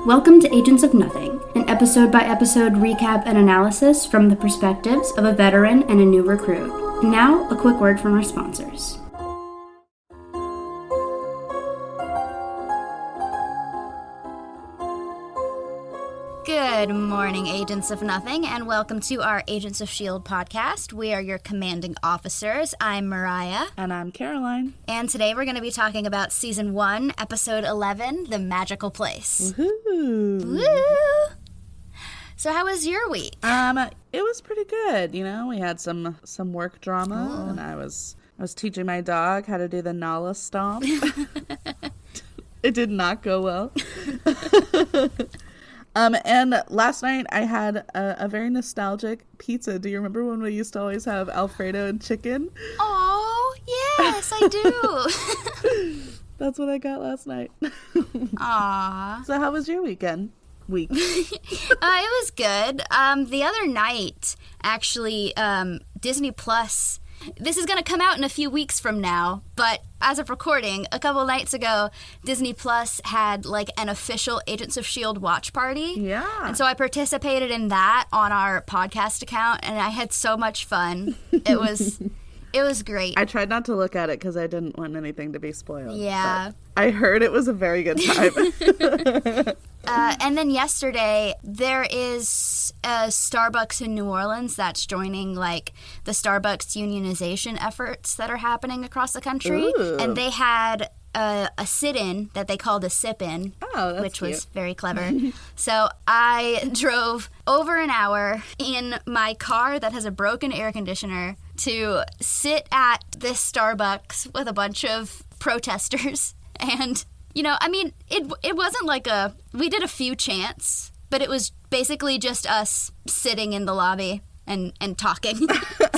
Welcome to Agents of Nothing, an episode-by-episode recap and analysis from the perspectives of a veteran and a new recruit. And now, a quick word from our sponsors. Good morning, Agents of Nothing, and welcome to our Agents of S.H.I.E.L.D. podcast. We are your commanding officers. I'm Mariah. And I'm Caroline. And today we're going to be talking about Season 1, Episode 11, The Magical Place. Woohoo! Woo! So how was your week? It was pretty good, you know. We had some work drama, and I was teaching my dog how to do the Nala stomp. It did not go well. And last night I had a very nostalgic pizza. Do you remember when we used to always have Alfredo and chicken? Oh, yes, I do. That's what I got last night. Aw. So how was your weekend? It was good. The other night, actually, Disney Plus... This is going to come out in a few weeks from now, but as of recording, a couple nights ago, Disney Plus had like an official Agents of S.H.I.E.L.D. watch party. Yeah. And so I participated in that on our podcast account, and I had so much fun. It was great. I tried not to look at it because I didn't want anything to be spoiled. Yeah. I heard it was a very good time. And then yesterday, there is a Starbucks in New Orleans that's joining, like, the Starbucks unionization efforts that are happening across the country. Ooh. And they had a sit-in that they called a sip-in, which cute. was very clever. So I drove over an hour in my car that has a broken air conditioner to sit at this Starbucks with a bunch of protesters. And, you know, I mean, it wasn't like we did a few chants, but it was basically just us sitting in the lobby and talking.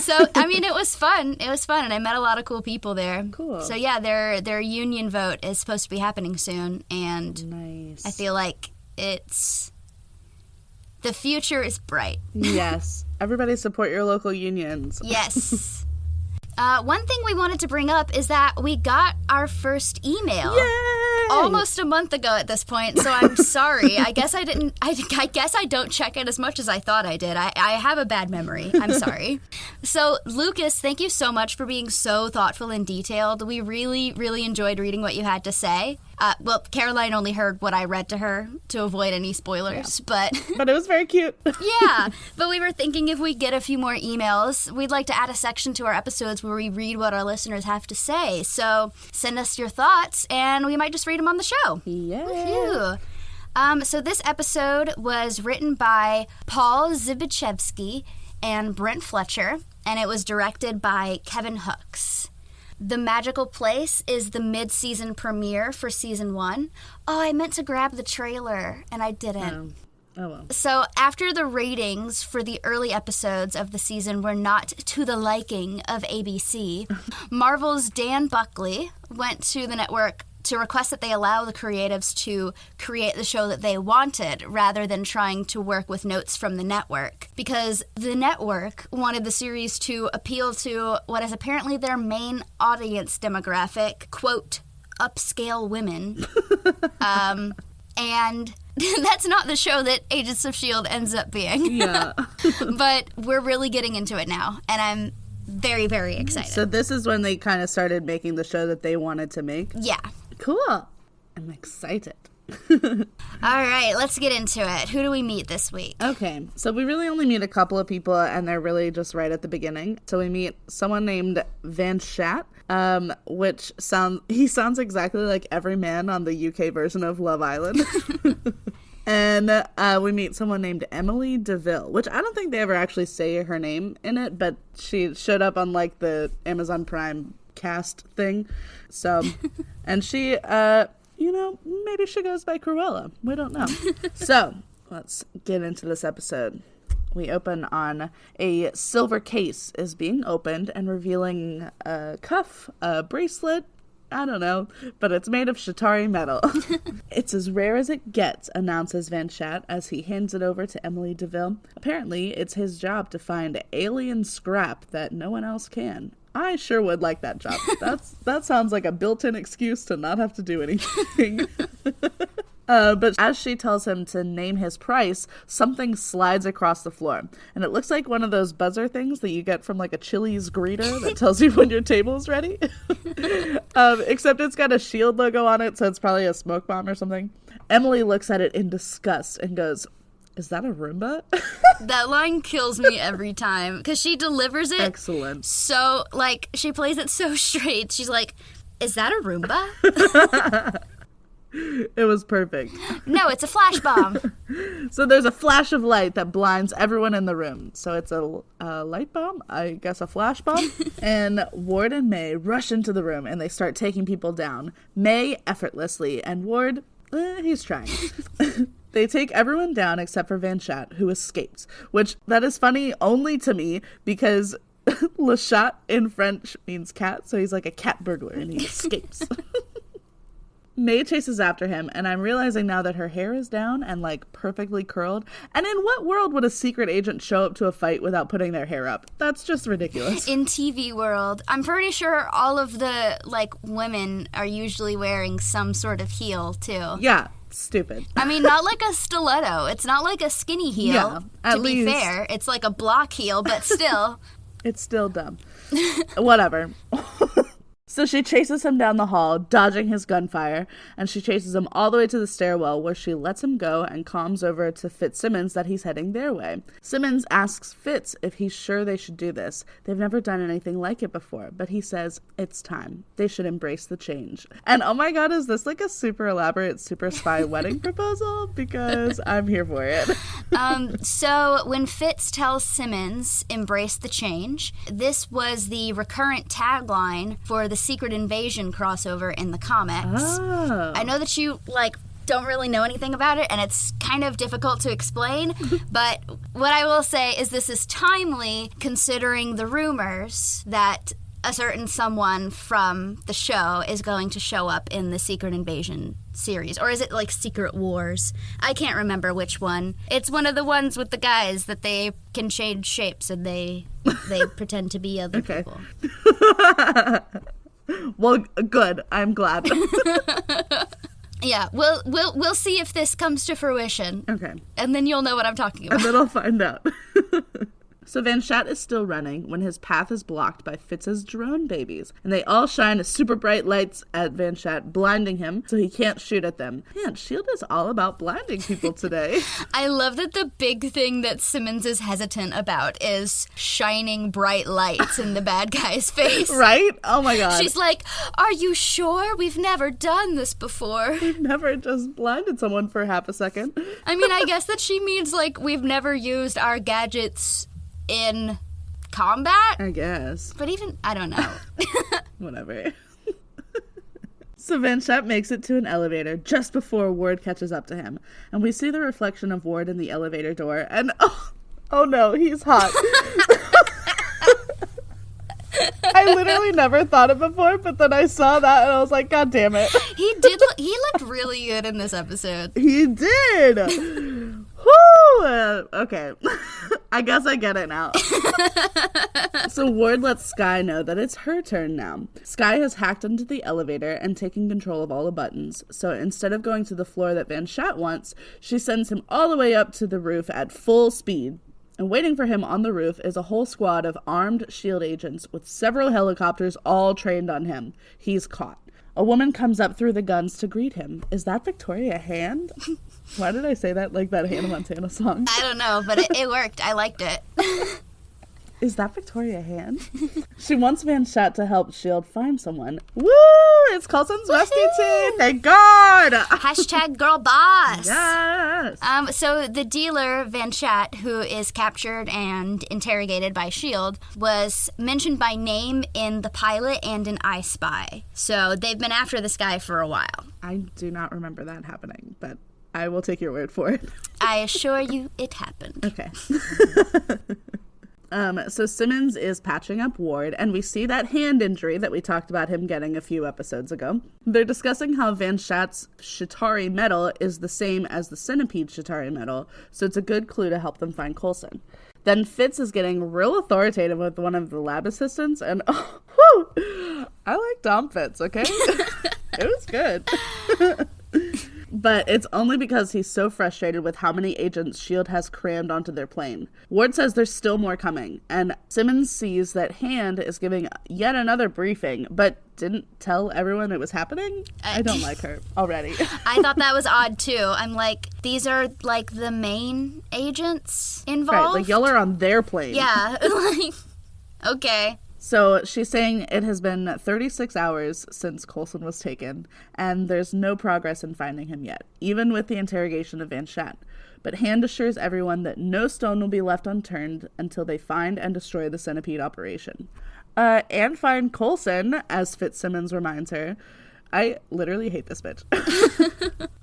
So, I mean, it was fun. It was fun, and I met a lot of cool people there. Cool. So, yeah, their union vote is supposed to be happening soon, and nice. I feel like the future is bright. Yes. Everybody support your local unions. Yes. One thing we wanted to bring up is that we got our first email. Yay! Almost a month ago at this point, so I'm sorry. I guess I guess I don't check it as much as I thought I did. I have a bad memory. I'm sorry. So, Lucas, thank you so much for being so thoughtful and detailed. We really, really enjoyed reading what you had to say. Well, Caroline only heard what I read to her to avoid any spoilers, but it was very cute. Yeah, but we were thinking if we get a few more emails, we'd like to add a section to our episodes where we read what our listeners have to say. So send us your thoughts, and we might just read them on the show. Yeah. Woohoo. So this episode was written by Paul Zbyszewski and Brent Fletcher, and it was directed by Kevin Hooks. The Magical Place is the mid-season premiere for Season 1. Oh, I meant to grab the trailer, and I didn't. Oh well. So after the ratings for the early episodes of the season were not to the liking of ABC, Marvel's Dan Buckley went to the network to request that they allow the creatives to create the show that they wanted rather than trying to work with notes from the network. Because the network wanted the series to appeal to what is apparently their main audience demographic, quote, upscale women. And that's not the show that Agents of S.H.I.E.L.D. ends up being. Yeah. But we're really getting into it now, and I'm very, very excited. So this is when they kind of started making the show that they wanted to make? Yeah. Cool. I'm excited. All right, let's get into it. Who do we meet this week? Okay, so we really only meet a couple of people, and they're really just right at the beginning. So we meet someone named Van Schatt, which sounds exactly like every man on the UK version of Love Island. And we meet someone named Emily DeVille, which I don't think they ever actually say her name in it, but she showed up on like the Amazon Prime cast thing. So, and she, you know, maybe she goes by Cruella. We don't know. So let's get into this episode. We open on a silver case is being opened and revealing a cuff, a bracelet, I don't know, but it's made of Shatari metal. It's as rare as it gets, announces Van Schatt as he hands it over to Emily DeVille. Apparently, it's his job to find alien scrap that no one else can. I sure would like that job. That sounds like a built-in excuse to not have to do anything. But as she tells him to name his price, something slides across the floor. And it looks like one of those buzzer things that you get from like a Chili's greeter that tells you when your table's ready. Except it's got a shield logo on it, so it's probably a smoke bomb or something. Emily looks at it in disgust and goes, "Is that a Roomba?" That line kills me every time because she delivers it. Excellent. So, like, she plays it so straight. She's like, "Is that a Roomba?" It was perfect. No, it's a flash bomb. So there's a flash of light that blinds everyone in the room. So it's a light bomb, I guess a flash bomb. And Ward and May rush into the room and they start taking people down. May effortlessly, and Ward, he's trying. They take everyone down except for Van Chat, who escapes. Which, that is funny only to me because Le Chat in French means cat. So he's like a cat burglar and he escapes. May chases after him, and I'm realizing now that her hair is down and, like, perfectly curled. And in what world would a secret agent show up to a fight without putting their hair up? That's just ridiculous. In TV world, I'm pretty sure all of the, like, women are usually wearing some sort of heel, too. Yeah, stupid. I mean, not like a stiletto. It's not like a skinny heel, yeah, to be fair. It's like a block heel, but still. It's still dumb. Whatever. So she chases him down the hall, dodging his gunfire, and she chases him all the way to the stairwell where she lets him go and calms over to Fitzsimmons that he's heading their way. Simmons asks Fitz if he's sure they should do this. They've never done anything like it before, but he says it's time. They should embrace the change. And oh my god, is this like a super elaborate super spy wedding proposal? Because I'm here for it. So when Fitz tells Simmons, embrace the change, this was the recurrent tagline for the Secret Invasion crossover in the comics. Oh. I know that you, like, don't really know anything about it, and it's kind of difficult to explain, but what I will say is this is timely considering the rumors that a certain someone from the show is going to show up in the Secret Invasion series. Or is it like Secret Wars? I can't remember which one. It's one of the ones with the guys that they can change shapes and they pretend to be other people. Well, good. I'm glad. Yeah, we'll see if this comes to fruition. Okay. And then you'll know what I'm talking about. And then I'll find out. So Van Chat is still running when his path is blocked by Fitz's drone babies. And they all shine super bright lights at Van Chat, blinding him so he can't shoot at them. Man, S.H.I.E.L.D. is all about blinding people today. I love that the big thing that Simmons is hesitant about is shining bright lights in the bad guy's face. Right? Oh my god. She's like, are you sure? We've never done this before. We've never just blinded someone for half a second. I mean, I guess that she means, like, we've never used our gadgets in combat? I guess. But even, I don't know. Whatever. So Van Chat makes it to an elevator just before Ward catches up to him. And we see the reflection of Ward in the elevator door. And, oh no, he's hot. I literally never thought it before, but then I saw that and I was like, god damn it. He looked really good in this episode. He did. Woo! Okay. I guess I get it now. So Ward lets Skye know that it's her turn now. Skye has hacked into the elevator and taken control of all the buttons. So instead of going to the floor that Van Chat wants, she sends him all the way up to the roof at full speed. And waiting for him on the roof is a whole squad of armed S.H.I.E.L.D. agents with several helicopters all trained on him. He's caught. A woman comes up through the guns to greet him. Is that Victoria Hand? Why did I say that like that Hannah Montana song? I don't know, but it worked. I liked it. Is that Victoria Hand? She wants Van Chat to help S.H.I.E.L.D. find someone. Woo! It's Coulson's rescue team! Thank God! Hashtag girl boss! Yes! So the dealer, Van Chat, who is captured and interrogated by S.H.I.E.L.D., was mentioned by name in the pilot and in I Spy. So they've been after this guy for a while. I do not remember that happening, but I will take your word for it. I assure you it happened. Okay. So Simmons is patching up Ward, and we see that hand injury that we talked about him getting a few episodes ago. They're discussing how Van Chat's Chitauri metal is the same as the Centipede Chitauri metal, so it's a good clue to help them find Coulson. Then Fitz is getting real authoritative with one of the lab assistants, and I like Dom Fitz, okay? It was good. But it's only because he's so frustrated with how many agents S.H.I.E.L.D. has crammed onto their plane. Ward says there's still more coming, and Simmons sees that Hand is giving yet another briefing, but didn't tell everyone it was happening. I don't like her already. I thought that was odd, too. I'm like, these are, like, the main agents involved? Right, like, y'all are on their plane. Yeah, like, okay. So she's saying it has been 36 hours since Coulson was taken, and there's no progress in finding him yet, even with the interrogation of Van Schatt. But Hand assures everyone that no stone will be left unturned until they find and destroy the Centipede operation. And find Coulson, as Fitzsimmons reminds her. I literally hate this bitch.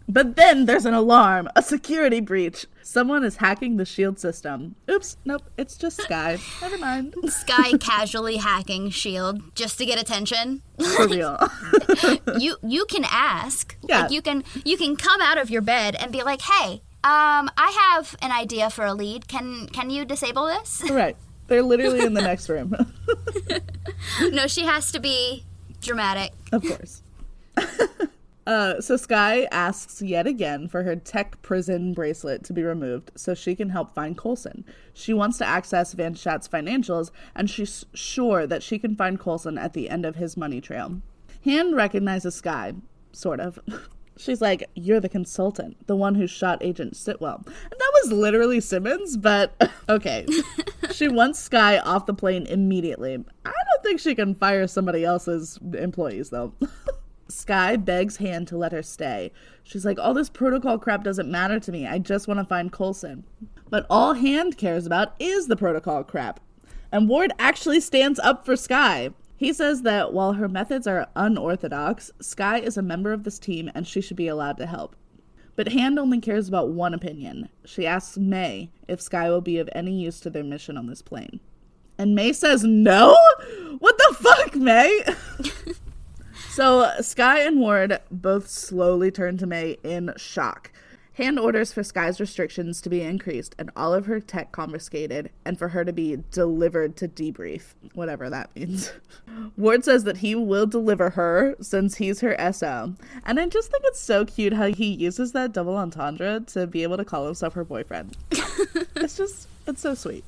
But then there's an alarm, a security breach. Someone is hacking the S.H.I.E.L.D. system. Oops, nope, it's just Skye. Never mind. Skye casually hacking S.H.I.E.L.D. just to get attention. For real. you can ask. Yeah. Like, you can come out of your bed and be like, hey, I have an idea for a lead. Can you disable this? Right. They're literally in the next room. No, she has to be dramatic. Of course. So Skye asks yet again for her tech prison bracelet to be removed so she can help find Coulson. She wants to access Van Schatt's financials, and she's sure that she can find Coulson at the end of his money trail. Hand recognizes Skye, sort of. She's like, you're the consultant, the one who shot Agent Sitwell. And that was literally Simmons, but okay. She wants Skye off the plane immediately. I don't think she can fire somebody else's employees, though. Skye begs Hand to let her stay. She's like, all this protocol crap doesn't matter to me. I just want to find Coulson. But all Hand cares about is the protocol crap. And Ward actually stands up for Skye. He says that while her methods are unorthodox, Skye is a member of this team and she should be allowed to help. But Hand only cares about one opinion. She asks May if Skye will be of any use to their mission on this plane. And May says no? What the fuck, May? So Skye and Ward both slowly turn to May in shock. Hand orders for Skye's restrictions to be increased and all of her tech confiscated, and for her to be delivered to debrief, whatever that means. Ward says that he will deliver her since he's her SO. And I just think it's so cute how he uses that double entendre to be able to call himself her boyfriend. It's so sweet.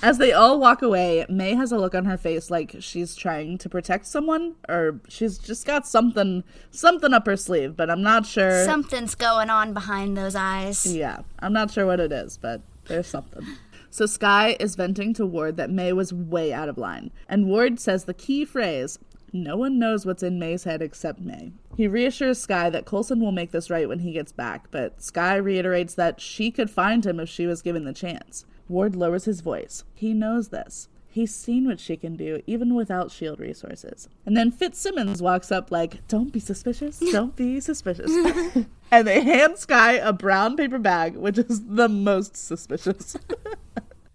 As they all walk away, May has a look on her face like she's trying to protect someone, or she's just got something up her sleeve, but I'm not sure. Something's going on behind those eyes. Yeah, I'm not sure what it is, but there's something. So Skye is venting to Ward that May was way out of line, and Ward says the key phrase, no one knows what's in May's head except May. He reassures Skye that Coulson will make this right when he gets back, but Skye reiterates that she could find him if she was given the chance. Ward lowers his voice. He knows this. He's seen what she can do, even without S.H.I.E.L.D. resources. And then Fitzsimmons walks up like, don't be suspicious, don't be suspicious. And they hand Skye a brown paper bag, which is the most suspicious.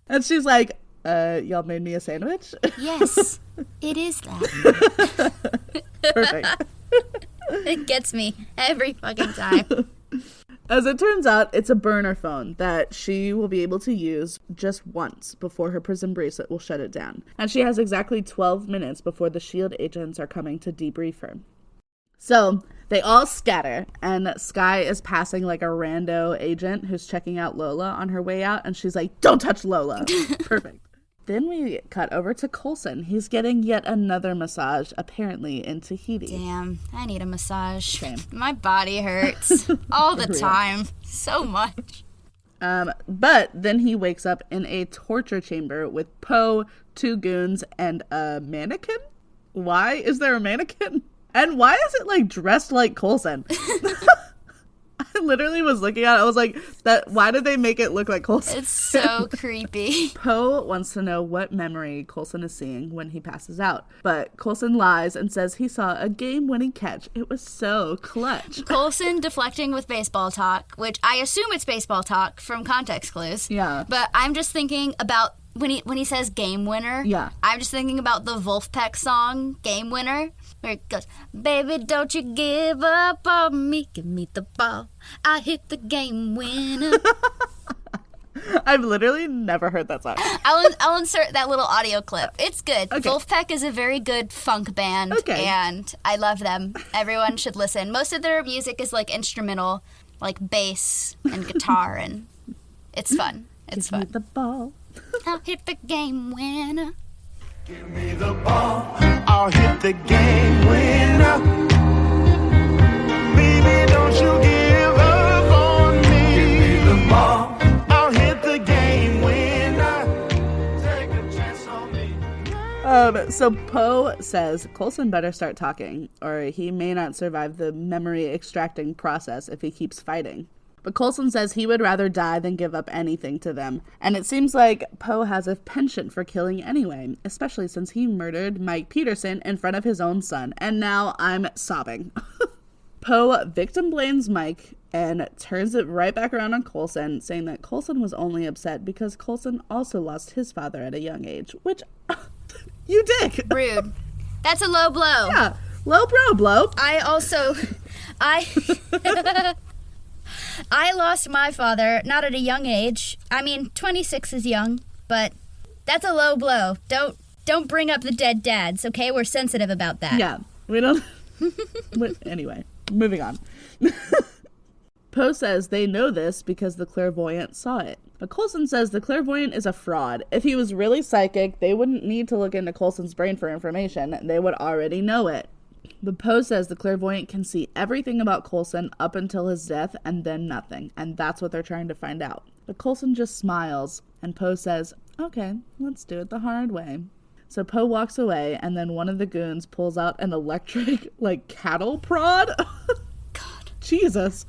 And she's like, y'all made me a sandwich? Yes, it is that. Perfect. It gets me every fucking time. As it turns out, it's a burner phone that she will be able to use just once before her prison bracelet will shut it down. And she has exactly 12 minutes before the S.H.I.E.L.D. agents are coming to debrief her. So they all scatter, and Skye is passing like a rando agent who's checking out Lola on her way out, and she's like, don't touch Lola. Perfect. Then we cut over to Coulson. He's getting yet another massage, apparently in Tahiti. Damn, I need a massage. Same. My body hurts all the time. So much. But then he wakes up in a torture chamber with Poe, 2 goons, and a mannequin? Why is there a mannequin? And why is it, like, dressed like Coulson? I literally was looking at it. I was like, why did they make it look like Coulson? It's so creepy. Poe wants to know what memory Coulson is seeing when he passes out. But Coulson lies and says he saw a game-winning catch. It was so clutch. Coulson deflecting with baseball talk, which I assume it's baseball talk from context clues. Yeah. But I'm just thinking about when he says game winner. Yeah. I'm just thinking about the Wolfpack song, Game Winner, where it goes, baby, don't you give up on me, give me the ball, I hit the game winner. I've literally never heard that song. I'll insert that little audio clip. It's good. Okay. Wolfpack is a very good funk band, and I love them. Everyone should listen. Most of their music is like instrumental, like bass and guitar, and it's fun. It's Give fun. me the ball. I'll hit the game winner. Give me the ball, I'll hit the game winner. Baby, don't you give up on me. Give me the ball, I'll hit the game winner. Take a chance on me. So Poe says Coulson better start talking, or he may not survive the memory extracting process if he keeps fighting. But Coulson says he would rather die than give up anything to them. And it seems like Poe has a penchant for killing anyway, especially since he murdered Mike Peterson in front of his own son. And now I'm sobbing. Poe victim blames Mike and turns it right back around on Coulson, saying that Coulson was only upset because Coulson also lost his father at a young age. Which, you dick. Rude. That's a low blow. Yeah, low blow. I lost my father, not at a young age. I mean, 26 is young, but that's a low blow. Don't bring up the dead dads, okay? We're sensitive about that. Yeah, we don't... Anyway, moving on. Poe says they know this because the clairvoyant saw it. But Coulson says the clairvoyant is a fraud. If he was really psychic, they wouldn't need to look into Coulson's brain for information. They would already know it. But Poe says the clairvoyant can see everything about Coulson up until his death and then nothing, and that's what they're trying to find out. But Coulson just smiles, and Poe says, okay, let's do it the hard way. So Poe walks away, and then one of the goons pulls out an electric, cattle prod. God. Jesus.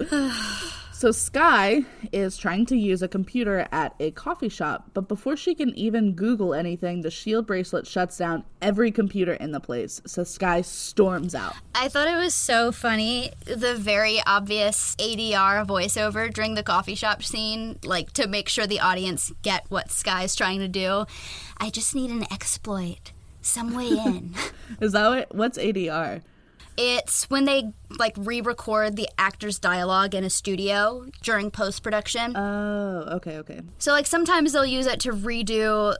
So Skye is trying to use a computer at a coffee shop, but before she can even Google anything, the shield bracelet shuts down every computer in the place. So Skye storms out. I thought it was so funny, the very obvious ADR voiceover during the coffee shop scene, to make sure the audience get what Skye's trying to do. I just need an exploit. Some way in. Is that what's ADR? It's when they, re-record the actor's dialogue in a studio during post-production. Oh, okay. So, sometimes they'll use it to redo,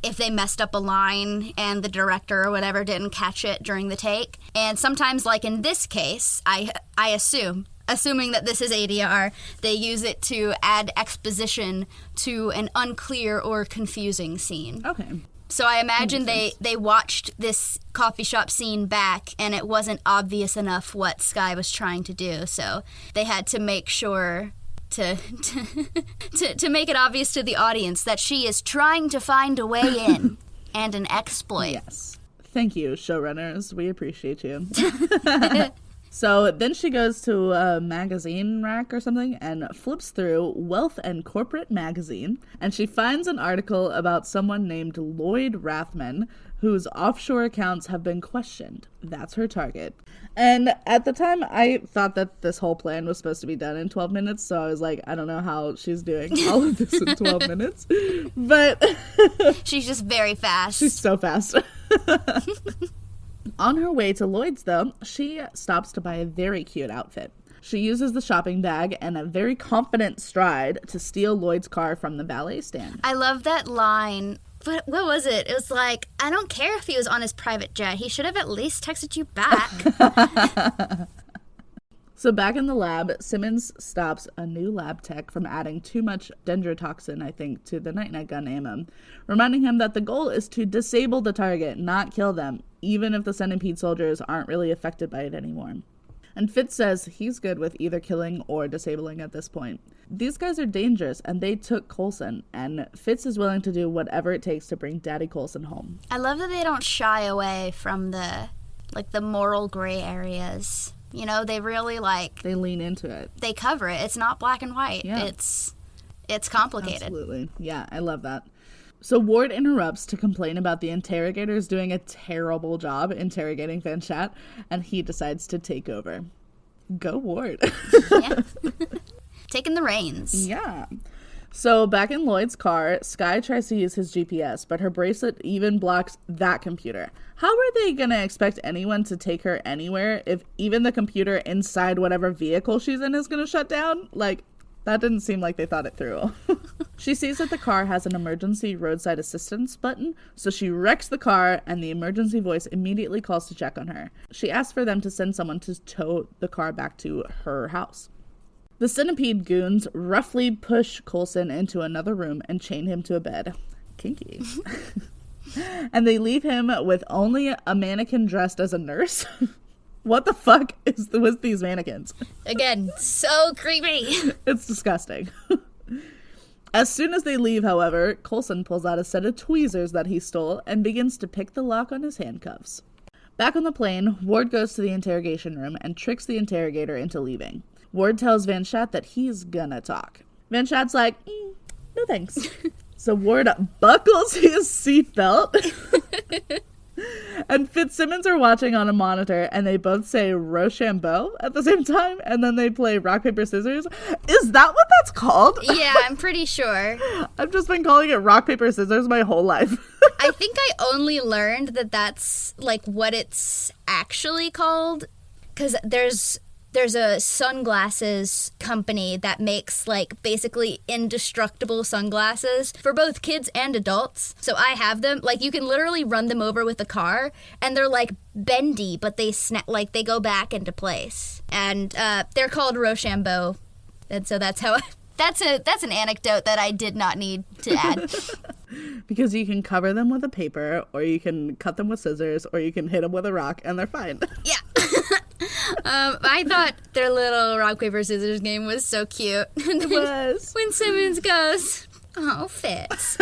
if they messed up a line and the director or whatever didn't catch it during the take. And sometimes, in this case, I assuming that this is ADR, they use it to add exposition to an unclear or confusing scene. Okay. So I imagine they watched this coffee shop scene back, and it wasn't obvious enough what Skye was trying to do. So they had to make sure to make it obvious to the audience that she is trying to find a way in and an exploit. Yes. Thank you, showrunners. We appreciate you. So then she goes to a magazine rack or something and flips through Wealth and Corporate Magazine, and she finds an article about someone named Lloyd Rathman, whose offshore accounts have been questioned. That's her target. And at the time, I thought that this whole plan was supposed to be done in 12 minutes, so I was like, I don't know how she's doing all of this in 12 minutes. But she's just very fast. She's so fast. On her way to Lloyd's, though, she stops to buy a very cute outfit. She uses the shopping bag and a very confident stride to steal Lloyd's car from the valet stand. I love that line. What was it? It was like, I don't care if he was on his private jet. He should have at least texted you back. So back in the lab, Simmons stops a new lab tech from adding too much dendrotoxin, I think, to the night-night gun ammo, reminding him that the goal is to disable the target, not kill them, even if the centipede soldiers aren't really affected by it anymore. And Fitz says he's good with either killing or disabling at this point. These guys are dangerous, and they took Coulson, and Fitz is willing to do whatever it takes to bring Daddy Coulson home. I love that they don't shy away from the moral gray areas. You know, they really they lean into it. They cover it. It's not black and white. Yeah. It's complicated. Absolutely. Yeah, I love that. So Ward interrupts to complain about the interrogators doing a terrible job interrogating Van Schatt, and he decides to take over. Go Ward. Yeah. Taking the reins. Yeah. So back in Lloyd's car, Skye tries to use his GPS, but her bracelet even blocks that computer. How are they going to expect anyone to take her anywhere if even the computer inside whatever vehicle she's in is going to shut down? That didn't seem like they thought it through. She sees that the car has an emergency roadside assistance button, so she wrecks the car, and the emergency voice immediately calls to check on her. She asks for them to send someone to tow the car back to her house. The Centipede goons roughly push Coulson into another room and chain him to a bed. Kinky. And they leave him with only a mannequin dressed as a nurse. What the fuck is with these mannequins? Again, so creepy. It's disgusting. As soon as they leave, however, Coulson pulls out a set of tweezers that he stole and begins to pick the lock on his handcuffs. Back on the plane, Ward goes to the interrogation room and tricks the interrogator into leaving. Ward tells Van Schatt that he's gonna talk. Van Schatt's like, no thanks. So Ward buckles his seatbelt. And Fitzsimmons are watching on a monitor, and they both say Rochambeau at the same time, and then they play rock, paper, scissors. Is that what that's called? Yeah, I'm pretty sure. I've just been calling it rock, paper, scissors my whole life. I think I only learned that that's, like, what it's actually called, because there's a sunglasses company that makes, like, basically indestructible sunglasses for both kids and adults. So I have them. Like, you can literally run them over with a car, and they're, like, bendy, but they they go back into place. And they're called Rochambeau. And so that's how... That's an anecdote that I did not need to add. Because you can cover them with a paper, or you can cut them with scissors, or you can hit them with a rock, and they're fine. Yeah. I thought their little rock, paper, scissors game was so cute. It was. When Simmons goes, oh, Fitz.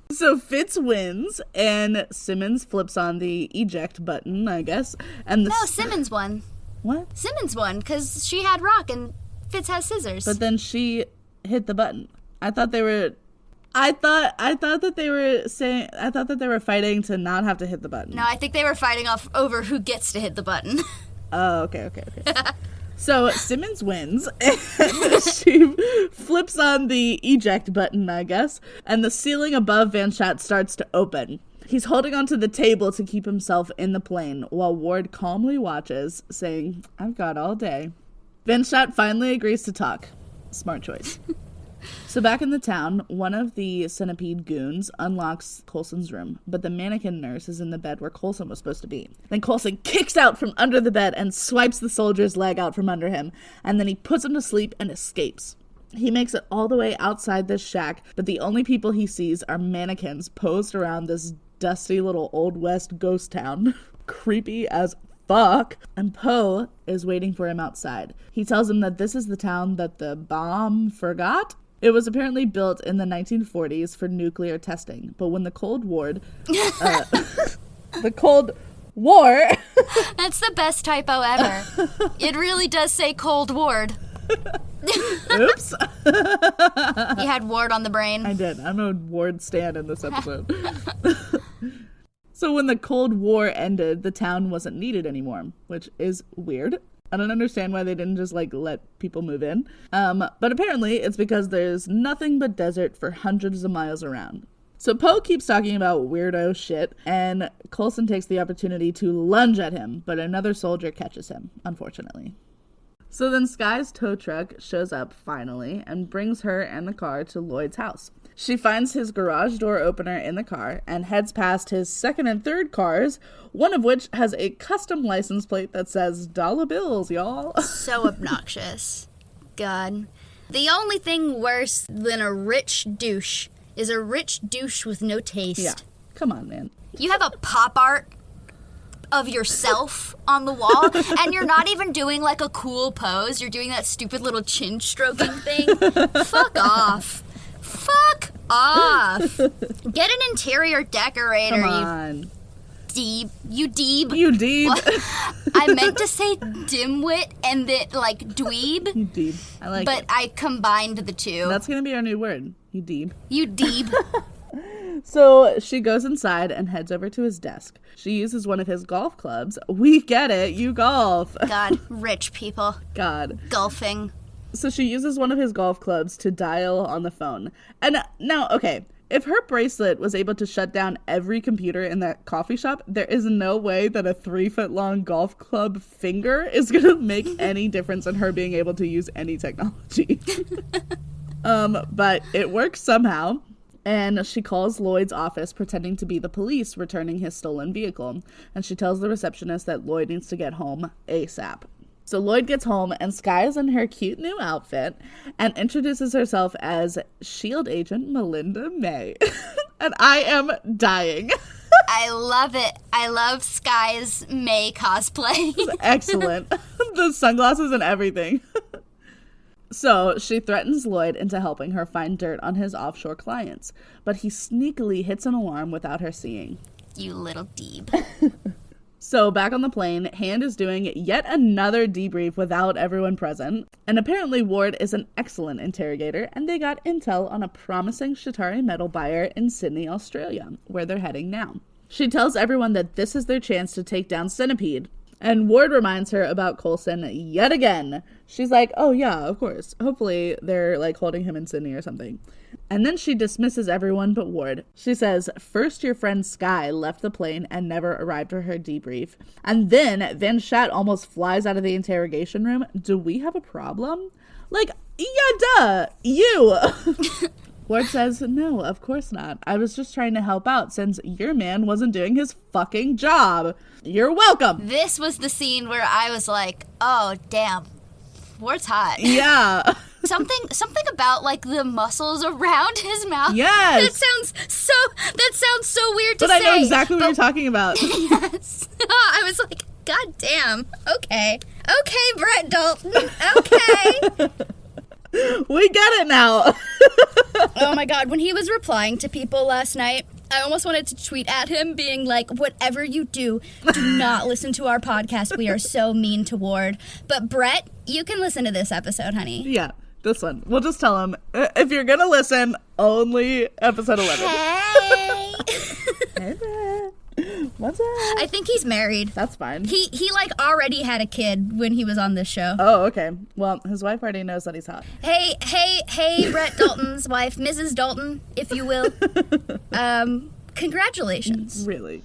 So Fitz wins, and Simmons flips on the eject button, I guess. And No, Simmons won. What? Simmons won, because she had rock and Fitz has scissors. But then she hit the button. I thought they were fighting to not have to hit the button. No, I think they were fighting over who gets to hit the button. Oh, okay. So Simmons wins, and she flips on the eject button, I guess, and the ceiling above Van Schatt starts to open. He's holding onto the table to keep himself in the plane, while Ward calmly watches, saying, I've got all day. Van Schatt finally agrees to talk. Smart choice. So back in the town, one of the Centipede goons unlocks Coulson's room, but the mannequin nurse is in the bed where Coulson was supposed to be. Then Coulson kicks out from under the bed and swipes the soldier's leg out from under him, and then he puts him to sleep and escapes. He makes it all the way outside this shack, but the only people he sees are mannequins posed around this dusty little Old West ghost town. Creepy as fuck. And Poe is waiting for him outside. He tells him that this is the town that the bomb forgot. It was apparently built in the 1940s for nuclear testing, but when the Cold War... the Cold War... That's the best typo ever. It really does say Cold Ward. Oops. You had Ward on the brain. I did. I'm a Ward stan in this episode. So when the Cold War ended, the town wasn't needed anymore, which is weird. I don't understand why they didn't just, like, let people move in. But apparently it's because there's nothing but desert for hundreds of miles around. So Poe keeps talking about weirdo shit, and Coulson takes the opportunity to lunge at him, but another soldier catches him, unfortunately. So then Skye's tow truck shows up finally and brings her and the car to Lloyd's house. She finds his garage door opener in the car and heads past his second and third cars, one of which has a custom license plate that says dollar bills, y'all. So obnoxious. God. The only thing worse than a rich douche is a rich douche with no taste. Yeah, come on, man. You have a pop art of yourself on the wall, and you're not even doing, like, a cool pose. You're doing that stupid little chin stroking thing. Fuck off. Fuck off. Get an interior decorator, Come on. You deeb. You deeb. What? I meant to say dimwit and then, like, dweeb. You deeb. I like but it. I combined the two. That's going to be our new word. You deeb. You deeb. So she goes inside and heads over to his desk. She uses one of his golf clubs. We get it. You golf. God, rich people. God. Golfing. So she uses one of his golf clubs to dial on the phone. And now, okay, If her bracelet was able to shut down every computer in that coffee shop, there is no way that a 3-foot-long golf club finger is going to make any difference in her being able to use any technology. But it works somehow. And she calls Lloyd's office pretending to be the police returning his stolen vehicle. And she tells the receptionist that Lloyd needs to get home ASAP. So Lloyd gets home and Skye is in her cute new outfit and introduces herself as S.H.I.E.L.D. agent Melinda May. And I am dying. I love it. I love Skye's May cosplay. Excellent. The sunglasses and everything. So she threatens Lloyd into helping her find dirt on his offshore clients, but he sneakily hits an alarm without her seeing. You little deeb. So back on the plane, Hand is doing yet another debrief without everyone present, and apparently Ward is an excellent interrogator, and they got intel on a promising Shatari metal buyer in Sydney, Australia, where they're heading now. She tells everyone that this is their chance to take down Centipede, and Ward reminds her about Coulson yet again. She's like, oh yeah, of course. Hopefully they're like holding him in Sydney or something. And then she dismisses everyone but Ward. She says, first your friend Skye left the plane and never arrived for her debrief. And then Van Schatt almost flies out of the interrogation room. Do we have a problem? Like, yeah, duh, you. Ward says, no, of course not. I was just trying to help out since your man wasn't doing his fucking job. You're welcome. This was the scene where I was like, oh, damn. Ward's hot. Yeah. Something about like the muscles around his mouth. Yes. That sounds so weird to say. But I know exactly what you're talking about. Yes. I was like, God damn. Okay. Okay, Brett Dalton. Okay. We get it now. Oh my God. When he was replying to people last night, I almost wanted to tweet at him being like, whatever you do not listen to our podcast. We are so mean to Ward. But Brett, you can listen to this episode, honey. Yeah, this one. We'll just tell him, if you're going to listen, only episode 11. Hey. Hey, Brett. What's up? I think he's married. That's fine. He like already had a kid when he was on this show. Oh, okay. Well, his wife already knows that he's hot. Hey, Brett Dalton's wife, Mrs. Dalton, if you will. Congratulations. Really?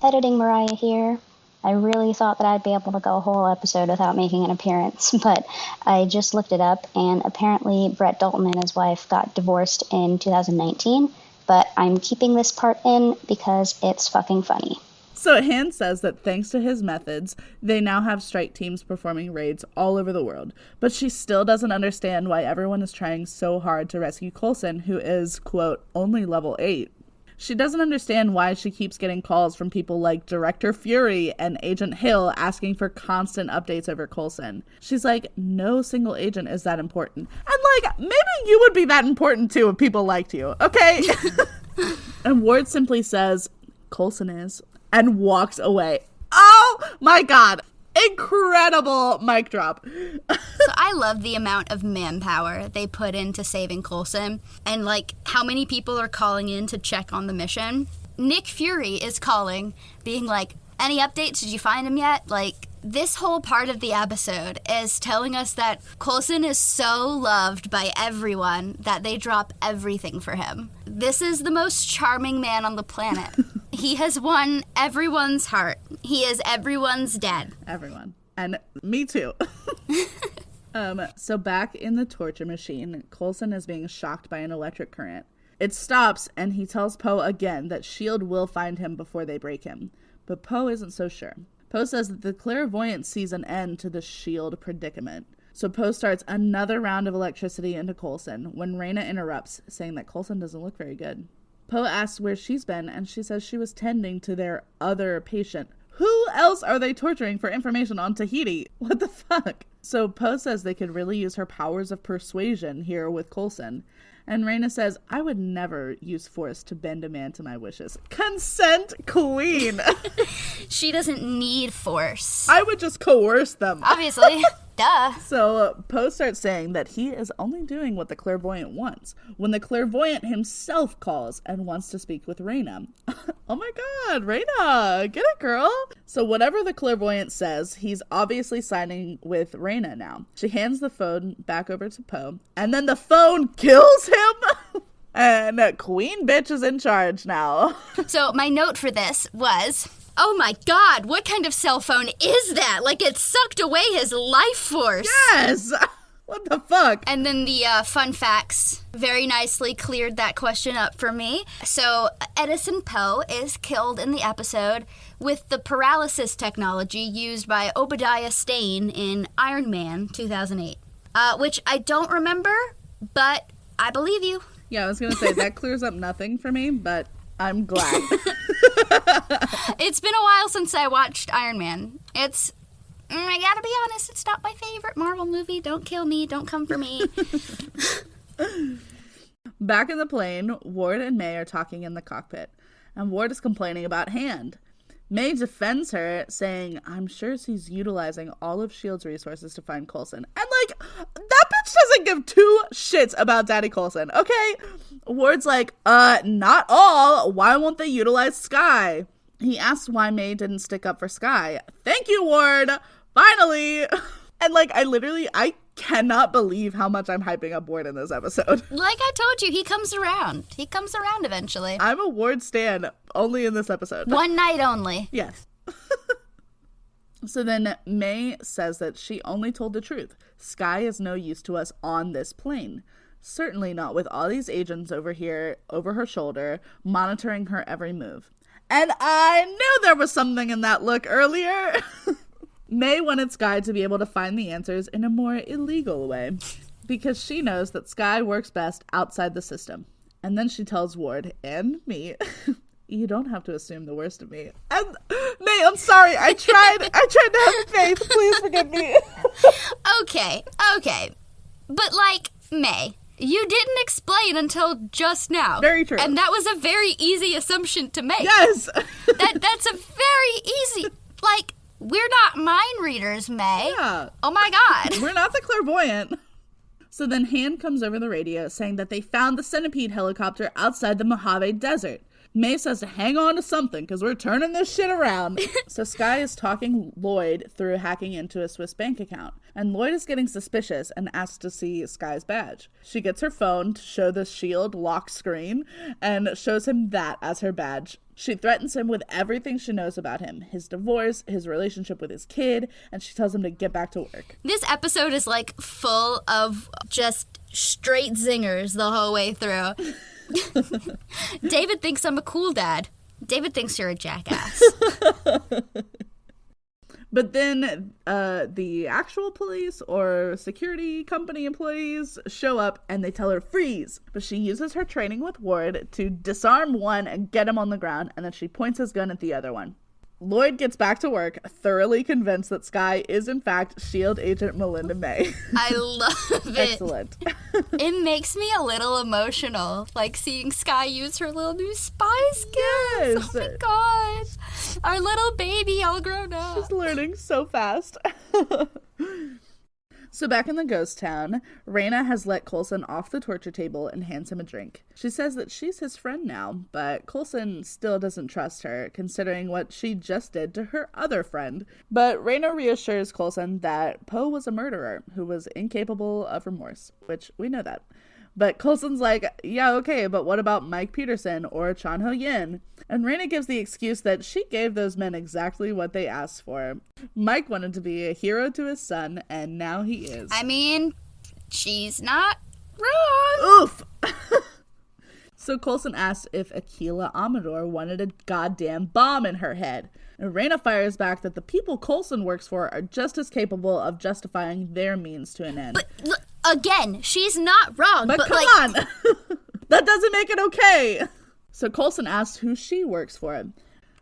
Editing Mariah here. I really thought that I'd be able to go a whole episode without making an appearance, but I just looked it up, and apparently Brett Dalton and his wife got divorced in 2019. But I'm keeping this part in because it's fucking funny. So Hand says that thanks to his methods, they now have strike teams performing raids all over the world. But she still doesn't understand why everyone is trying so hard to rescue Coulson, who is, quote, only level 8. She doesn't understand why she keeps getting calls from people like Director Fury and Agent Hill asking for constant updates over Coulson. She's like, no single agent is that important. And like, maybe you would be that important too if people liked you, okay? And Ward simply says, Coulson is, and walks away. Oh my God. Incredible mic drop. So I love the amount of manpower they put into saving Coulson and like how many people are calling in to check on the mission. Nick Fury is calling, being like, any updates? Did you find him yet? Like, this whole part of the episode is telling us that Coulson is so loved by everyone that they drop everything for him. This is the most charming man on the planet. He has won everyone's heart. He is everyone's dad. Everyone. And me too. So back in the torture machine, Coulson is being shocked by an electric current. It stops, and he tells Poe again that S.H.I.E.L.D. will find him before they break him. But Poe isn't so sure. Poe says that the clairvoyant sees an end to the S.H.I.E.L.D. predicament. So Poe starts another round of electricity into Coulson when Raina interrupts, saying that Coulson doesn't look very good. Poe asks where she's been, and she says she was tending to their other patient. Who else are they torturing for information on Tahiti? What the fuck? So Poe says they could really use her powers of persuasion here with Coulson. And Raina says, I would never use force to bend a man to my wishes. Consent queen. She doesn't need force. I would just coerce them. Obviously. Duh. So Poe starts saying that he is only doing what the clairvoyant wants, when the clairvoyant himself calls and wants to speak with Raina. Oh my God, Raina, get it, girl. So whatever the clairvoyant says, he's obviously signing with Raina now. She hands the phone back over to Poe, and then the phone kills him. And Queen Bitch is in charge now. So my note for this was, oh my god, what kind of cell phone is that? Like it sucked away his life force. Yes! What the fuck? And then the fun facts very nicely cleared that question up for me. So Edison Poe is killed in the episode with the paralysis technology used by Obadiah Stane in Iron Man 2008, which I don't remember, but I believe you. Yeah, I was going to say, that clears up nothing for me, but I'm glad. It's been a while since I watched Iron Man. I gotta be honest, it's not my favorite Marvel movie. Don't kill me. Don't come for me. Back in the plane, Ward and May are talking in the cockpit, and Ward is complaining about Hand. May defends her, saying, I'm sure she's utilizing all of S.H.I.E.L.D.'s resources to find Coulson. And, like, that bitch doesn't give two shits about Daddy Coulson, okay? Ward's like, not all. Why won't they utilize Skye? He asks why May didn't stick up for Skye. Thank you, Ward! Finally! And, like, I cannot believe how much I'm hyping up Ward in this episode. Like I told you, he comes around. He comes around eventually. I'm a Ward stan, only in this episode. One night only. Yes. So then May says that she only told the truth. Skye is no use to us on this plane. Certainly not with all these agents over here, over her shoulder, monitoring her every move. And I knew there was something in that look earlier. May wanted Skye to be able to find the answers in a more illegal way, because she knows that Skye works best outside the system. And then she tells Ward and me, you don't have to assume the worst of me. And May, I'm sorry. I tried to have faith. Please forgive me. Okay. But like, May, you didn't explain until just now. Very true. And that was a very easy assumption to make. Yes. That's a very easy, like, we're not mind readers, May. Yeah. Oh my god. We're not the clairvoyant. So then Hand comes over the radio saying that they found the centipede helicopter outside the Mojave Desert. May says to hang on to something because we're turning this shit around. So Skye is talking Lloyd through hacking into a Swiss bank account. And Lloyd is getting suspicious and asks to see Skye's badge. She gets her phone to show the S.H.I.E.L.D. lock screen and shows him that as her badge. She threatens him with everything she knows about him, his divorce, his relationship with his kid, and she tells him to get back to work. This episode is like full of just straight zingers the whole way through. David thinks I'm a cool dad. David thinks you're a jackass. But then the actual police or security company employees show up and they tell her freeze. But she uses her training with Ward to disarm one and get him on the ground, and then she points his gun at the other one. Lloyd gets back to work, thoroughly convinced that Skye is in fact S.H.I.E.L.D. agent Melinda May. I love it. Excellent. It makes me a little emotional, like seeing Skye use her little new spy skills. Yes. Oh my god. Our little baby all grown up. She's learning so fast. So back in the ghost town, Raina has let Coulson off the torture table and hands him a drink. She says that she's his friend now, but Coulson still doesn't trust her, considering what she just did to her other friend. But Raina reassures Coulson that Poe was a murderer who was incapable of remorse, which we know that. But Coulson's like, yeah, okay, but what about Mike Peterson or Chan Ho Yin? And Raina gives the excuse that she gave those men exactly what they asked for. Mike wanted to be a hero to his son, and now he is. I mean, she's not wrong. Oof! So Coulson asks if Aquila Amador wanted a goddamn bomb in her head. And Raina fires back that the people Coulson works for are just as capable of justifying their means to an end. But look, again, she's not wrong. But come on! That doesn't make it okay! So Coulson asks who she works for.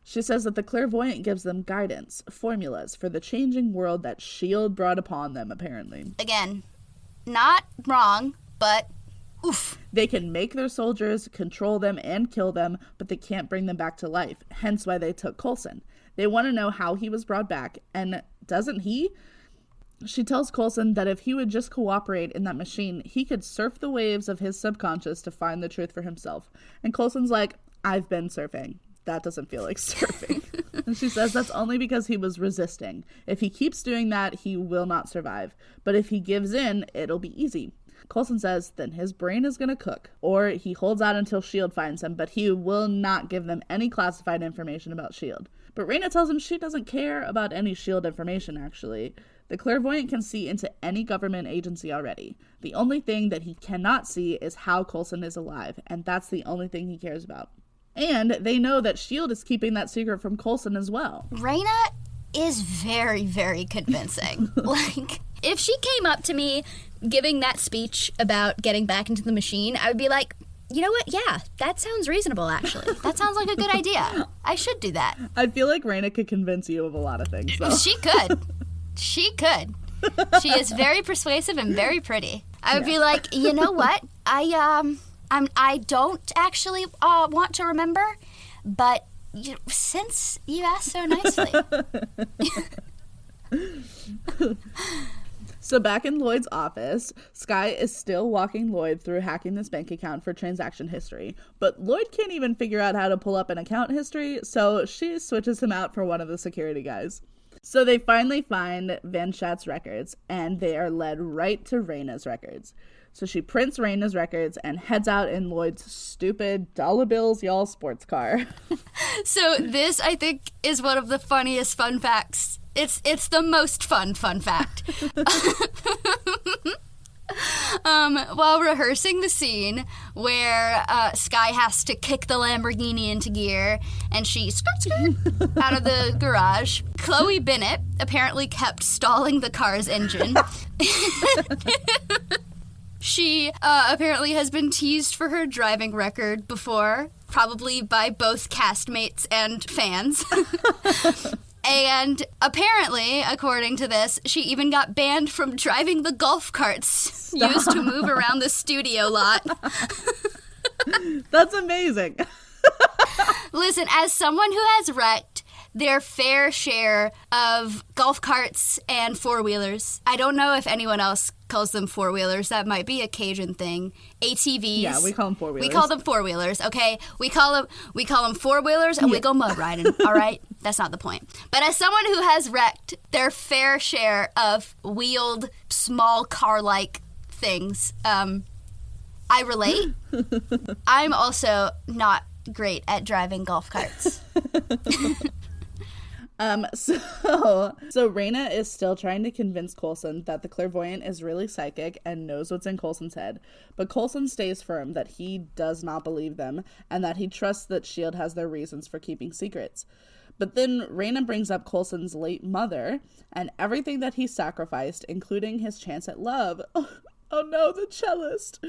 She says that the clairvoyant gives them guidance, formulas for the changing world that S.H.I.E.L.D. brought upon them, apparently. Again, not wrong, but oof. They can make their soldiers, control them, and kill them, but they can't bring them back to life, hence why they took Coulson. They want to know how he was brought back, and doesn't he? She tells Coulson that if he would just cooperate in that machine, he could surf the waves of his subconscious to find the truth for himself. And Coulson's like, I've been surfing. That doesn't feel like surfing. And she says that's only because he was resisting. If he keeps doing that, he will not survive. But if he gives in, it'll be easy. Coulson says then his brain is going to cook, or he holds out until S.H.I.E.L.D. finds him, but he will not give them any classified information about S.H.I.E.L.D. But Raina tells him she doesn't care about any S.H.I.E.L.D. information, actually. The clairvoyant can see into any government agency already. The only thing that he cannot see is how Coulson is alive, and that's the only thing he cares about. And they know that S.H.I.E.L.D. is keeping that secret from Coulson as well. Raina is very, very convincing. Like, if she came up to me giving that speech about getting back into the machine, I would be like, you know what? Yeah, that sounds reasonable, actually. That sounds like a good idea. I should do that. I feel like Raina could convince you of a lot of things, though. She could. She could. She is very persuasive and very pretty. I would be like, you know what? I don't actually want to remember, but since you asked so nicely. So back in Lloyd's office, Skye is still walking Lloyd through hacking this bank account for transaction history, but Lloyd can't even figure out how to pull up an account history, so she switches him out for one of the security guys. So they finally find Van Schatz's records, and they are led right to Raina's records. So she prints Raina's records and heads out in Lloyd's stupid dollar bills y'all sports car. So this, I think, is one of the funniest fun facts. It's the most fun fact. While rehearsing the scene where Skye has to kick the Lamborghini into gear and she skirt out of the garage, Chloe Bennett apparently kept stalling the car's engine. She apparently has been teased for her driving record before, probably by both castmates and fans. And apparently, according to this, she even got banned from driving the golf carts used to move around the studio lot. That's amazing. Listen, as someone who has wrecked their fair share of golf carts and four-wheelers, I don't know if anyone else calls them four-wheelers. That might be a Cajun thing. ATVs. Yeah, we call them four-wheelers. We call them four-wheelers, okay? We call them four-wheelers, and we go mud riding, all right? That's not the point. But as someone who has wrecked their fair share of wheeled, small car-like things, I relate. I'm also not great at driving golf carts. So Raina is still trying to convince Coulson that the clairvoyant is really psychic and knows what's in Coulson's head, but Coulson stays firm that he does not believe them and that he trusts that S.H.I.E.L.D. has their reasons for keeping secrets. But then Raina brings up Coulson's late mother and everything that he sacrificed, including his chance at love. Oh no, the cellist.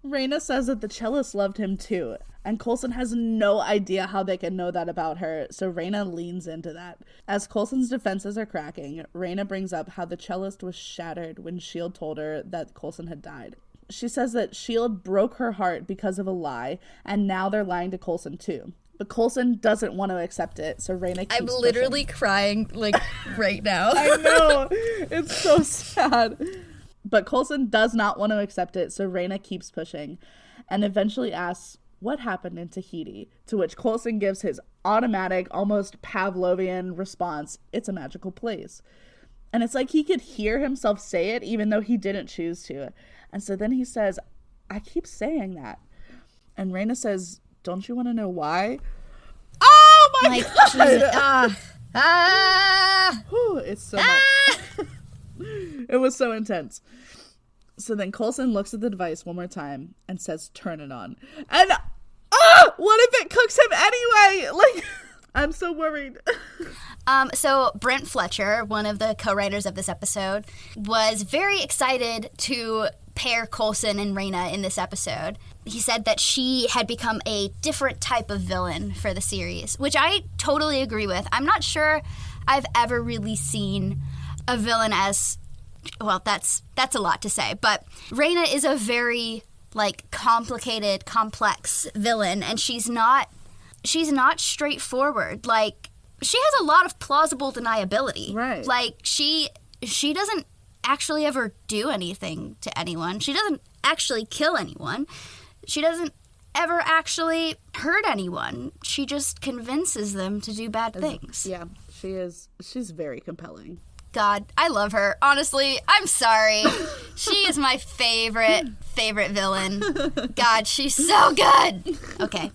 Raina says that the cellist loved him too, and Coulson has no idea how they can know that about her, so Raina leans into that. As Coulson's defenses are cracking, Raina brings up how the cellist was shattered when S.H.I.E.L.D. told her that Coulson had died. She says that S.H.I.E.L.D. broke her heart because of a lie, and now they're lying to Coulson too. But Coulson doesn't want to accept it, so Raina keeps I'm literally pushing. Crying, like, right now. I know! It's so sad. But Coulson does not want to accept it, so Raina keeps pushing, and eventually asks what happened in Tahiti, to which Coulson gives his automatic, almost Pavlovian response, it's a magical place. And it's like he could hear himself say it, even though he didn't choose to. And so then he says, I keep saying that. And Raina says, don't you want to know why? Oh my God! Whew, it's so much. It was so intense. So then Coulson looks at the device one more time and says, turn it on. And, what if it cooks him anyway? Like, I'm so worried. So Brent Fletcher, one of the co-writers of this episode, was very excited to pair Coulson and Raina in this episode. He said that she had become a different type of villain for the series, which I totally agree with. I'm not sure I've ever really seen a villain as, well, that's a lot to say, but Raina is a very, like, complicated, complex villain, and she's not straightforward. Like, she has a lot of plausible deniability. Right. Like, she doesn't actually ever do anything to anyone. She doesn't actually kill anyone. She doesn't ever actually hurt anyone. She just convinces them to do bad things. Yeah, she's very compelling. God, I love her. Honestly, I'm sorry. She is my favorite villain. God, she's so good. Okay.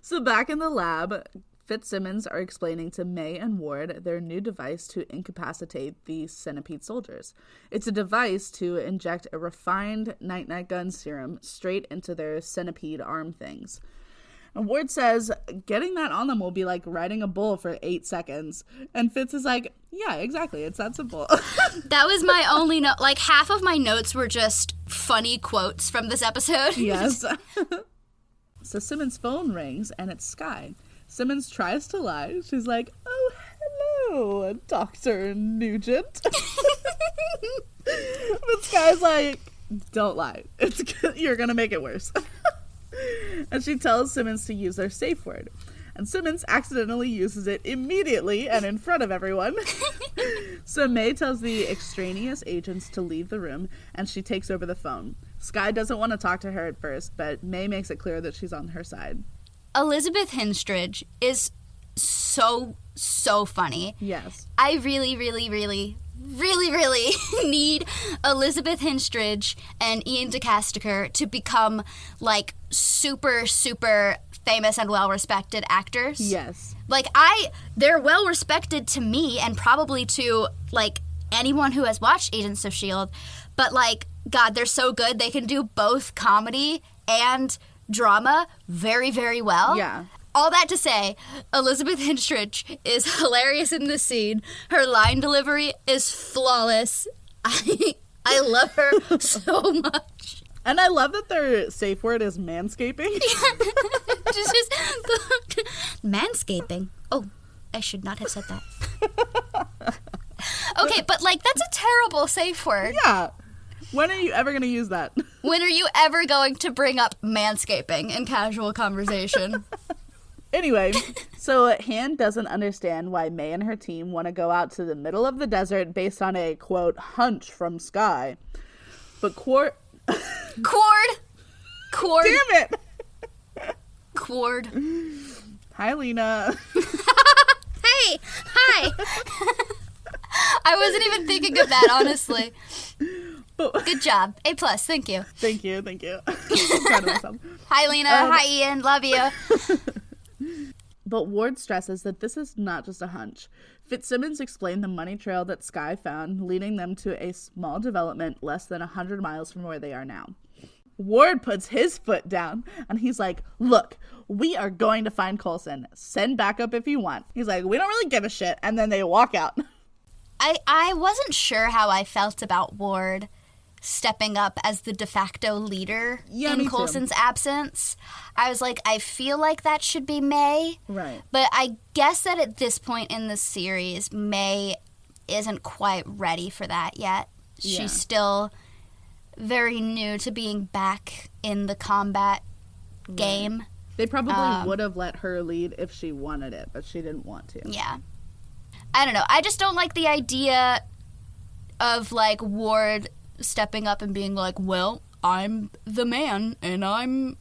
So back in the lab, Fitzsimmons are explaining to May and Ward their new device to incapacitate the centipede soldiers. It's a device to inject a refined night-night gun serum straight into their centipede arm things. And Ward says getting that on them will be like riding a bull for 8 seconds. And Fitz is like, yeah, exactly. It's that simple. That was my only note. Like, half of my notes were just funny quotes from this episode. Yes. So Simmons' phone rings, and it's Skye. Simmons tries to lie. She's like, oh, hello, Dr. Nugent. But Skye's like, don't lie. You're going to make it worse. And she tells Simmons to use their safe word. And Simmons accidentally uses it immediately and in front of everyone. So May tells the extraneous agents to leave the room, and she takes over the phone. Skye doesn't want to talk to her at first, but May makes it clear that she's on her side. Elizabeth Hinstridge is so funny. Yes. I really need Elizabeth Hinstridge and Ian DeCasticker to become, like, super famous and well-respected actors. Yes. Like, they're well-respected to me and probably to, like, anyone who has watched Agents of S.H.I.E.L.D., but, like, God, they're so good. They can do both comedy and drama very, very well. Yeah. All that to say, Elizabeth Hinstridge is hilarious in this scene. Her line delivery is flawless. I love her so much. And I love that their safe word is manscaping. just manscaping. Oh, I should not have said that. Okay, but, like, that's a terrible safe word. Yeah. When are you ever going to use that? When are you ever going to bring up manscaping in casual conversation? Anyway, so Han doesn't understand why May and her team want to go out to the middle of the desert based on a, quote, hunch from Skye. But Cord. Damn it! Cord. Hi, Lena. Hey! Hi! I wasn't even thinking of that, honestly. Good job. A+, thank you. Thank you. I'm proud of myself. Hi, Lena. Hi, Ian. Love you. But Ward stresses that this is not just a hunch. Fitzsimmons explained the money trail that Skye found, leading them to a small development less than 100 miles from where they are now. Ward puts his foot down, and he's like, look, we are going to find Coulson. Send backup if you want. He's like, we don't really give a shit, and then they walk out. I wasn't sure how I felt about Ward stepping up as the de facto leader in Coulson's absence. I was like, I feel like that should be May. Right. But I guess that at this point in the series, May isn't quite ready for that yet. Yeah. She's still very new to being back in the combat game. They probably would have let her lead if she wanted it, but she didn't want to. Yeah. I don't know. I just don't like the idea of, like, Ward stepping up and being like, well, I'm the man, and I'm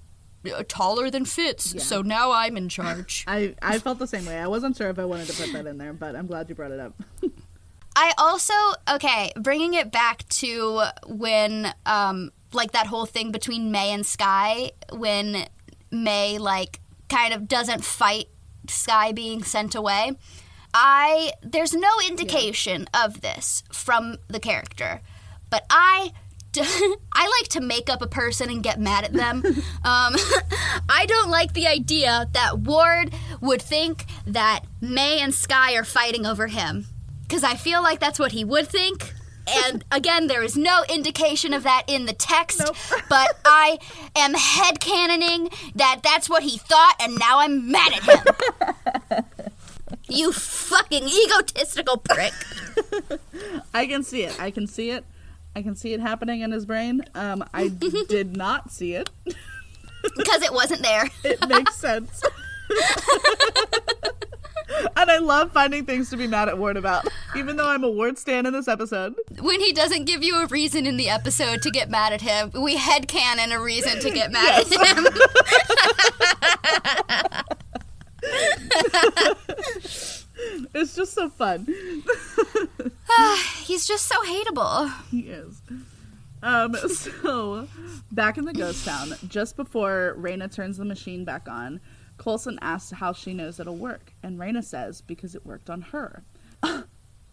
taller than Fitz, so now I'm in charge. I felt the same way. I wasn't sure if I wanted to put that in there, but I'm glad you brought it up. I also, bringing it back to when, like, that whole thing between May and Skye, when May, like, kind of doesn't fight Skye being sent away. There's no indication of this from the character, but I like to make up a person and get mad at them. I don't like the idea that Ward would think that May and Skye are fighting over him, because I feel like that's what he would think. And again, there is no indication of that in the text, nope. But I am headcanoning that that's what he thought, and now I'm mad at him. You fucking egotistical prick. I can see it. I can see it happening in his brain. I did not see it. Because it wasn't there. It makes sense. And I love finding things to be mad at Ward about, even though I'm a Ward stan in this episode. When he doesn't give you a reason in the episode to get mad at him, we headcanon a reason to get mad at him. It's just so fun. He's just so hateable. He is. So, back in the ghost town, just before Raina turns the machine back on, Coulson asks how she knows it'll work, and Raina says because it worked on her.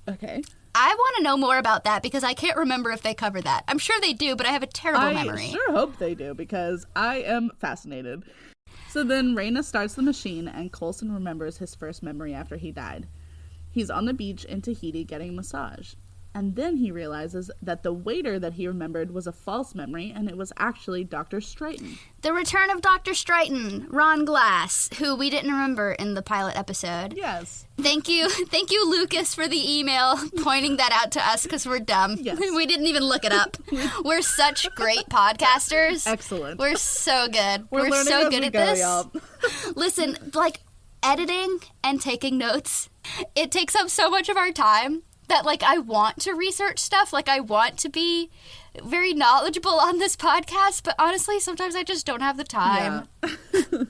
Okay. I want to know more about that because I can't remember if they cover that. I'm sure they do, but I have a terrible memory. I sure hope they do because I am fascinated. So then Raina starts the machine, and Coulson remembers his first memory after he died. He's on the beach in Tahiti getting a massage. And then he realizes that the waiter that he remembered was a false memory, and it was actually Dr. Straighton. The return of Dr. Straighton, Ron Glass, who we didn't remember in the pilot episode. Yes. Thank you, Lucas, for the email pointing that out to us because we're dumb. Yes. We didn't even look it up. We're such great podcasters. Excellent. We're so good. We're so good at this. Y'all. Listen, like, editing and taking notes, it takes up so much of our time that, like, I want to research stuff. Like, I want to be very knowledgeable on this podcast, but honestly, sometimes I just don't have the time. Yeah.